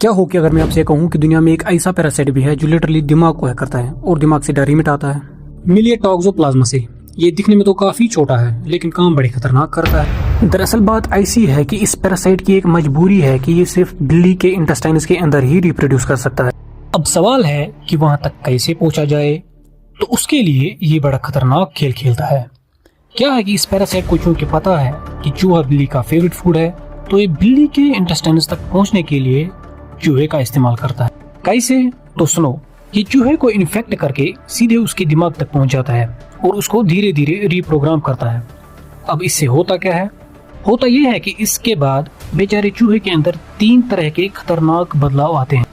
क्या हो कि अगर मैं आपसे कहूं कि दुनिया में एक ऐसा पैरासाइट भी है जो लिटरली दिमाग को हैक करता है और दिमाग से डर ही मिटाता है। मिलिए टॉक्सोप्लाज्मा से। ये दिखने में तो काफी छोटा है लेकिन काम बड़े खतरनाक करता है। दरअसल बात ऐसी है कि इस पैरासाइट की एक मजबूरी है कि ये सिर्फ बिल्ली के इंटेस्टाइन्स के अंदर ही रिप्रोड्यूस कर सकता है। अब सवाल है कि वहां तक कैसे पहुंचा जाए, तो उसके लिए ये बड़ा खतरनाक खेल खेलता है। क्या है कि इस पैरासाइट को चूंकि पता है कि चूहा बिल्ली का फेवरेट फूड है, तो ये बिल्ली के इंटेस्टाइन्स तक पहुंचने के लिए चूहे का इस्तेमाल करता है। कैसे? तो सुनो। ये चूहे को इन्फेक्ट करके सीधे उसके दिमाग तक पहुंच जाता है और उसको धीरे धीरे रिप्रोग्राम करता है। अब इससे होता क्या है? होता यह है कि इसके बाद बेचारे चूहे के अंदर 3 तरह के खतरनाक बदलाव आते हैं।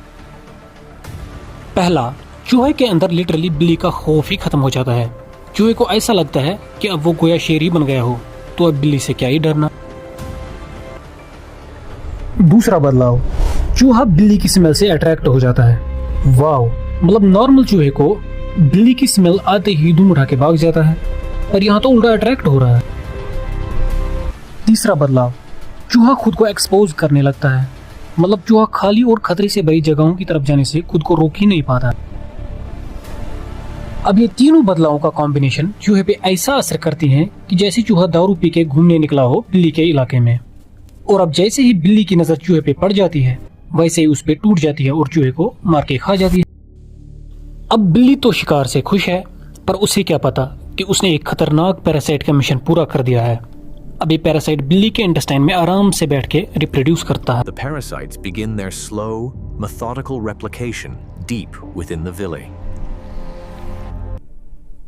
पहला, चूहे के अंदर लिटरली बिल्ली का खौफ ही खत्म हो जाता है। चूहे को ऐसा लगता है कि अब वो गोया शेर ही बन गया हो, तो अब बिल्ली से क्या ही डरना। दूसरा बदलाव, चूहा बिल्ली की स्मेल से अट्रैक्ट हो जाता है। वाओ, मतलब नॉर्मल चूहे को बिल्ली की स्मेल आते ही दुम उठा के भाग जाता है, पर यहाँ तो उल्टा अट्रैक्ट हो रहा है। तीसरा बदलाव, चूहा खुद को एक्सपोज करने लगता है। मतलब चूहा खाली और खतरे से भरी जगहों की तरफ जाने से खुद को रोक ही नहीं पाता। अब ये तीनों बदलावों का कॉम्बिनेशन चूहे पे ऐसा असर करती है कि जैसे चूहा दारू पी के घूमने निकला हो बिल्ली के इलाके में, और अब जैसे ही बिल्ली की नजर चूहे पे पड़ जाती है वैसे ही उस पे टूट जाती है और चूहे को मार के खा जाती है। अब बिल्ली तो शिकार से खुश है, पर उसे क्या पता कि उसने एक खतरनाक पैरासाइट का मिशन पूरा कर दिया है। अब ये पैरासाइट बिल्ली के इंटेस्टाइन में आराम से बैठ के रिप्रोड्यूस करता है। The parasites begin their slow, methodical replication deep within the villi.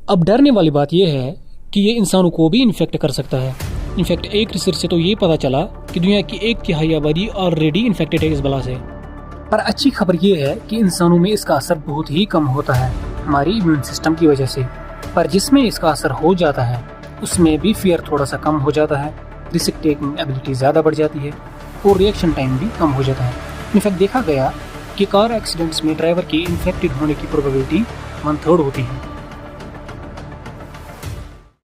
अब डरने वाली बात यह है कि ये इंसानों को भी इन्फेक्ट कर सकता है। इनफैक्ट एक रिसर्च से तो ये पता चला कि दुनिया की 1/3 आबादी ऑलरेडी इन्फेक्टेड है इस बला से। पर अच्छी खबर ये है कि इंसानों में इसका असर बहुत ही कम होता है हमारी इम्यून सिस्टम की वजह से। पर जिसमें इसका असर हो जाता है उसमें भी फियर थोड़ा सा कम हो जाता है, रिस्क टेकिंग एबिलिटी ज़्यादा बढ़ जाती है और रिएक्शन टाइम भी कम हो जाता है। इनफैक्ट देखा गया कि कार एक्सीडेंट्स में ड्राइवर की इन्फेक्टेड होने की प्रोबेबिलिटी 1/3 होती है।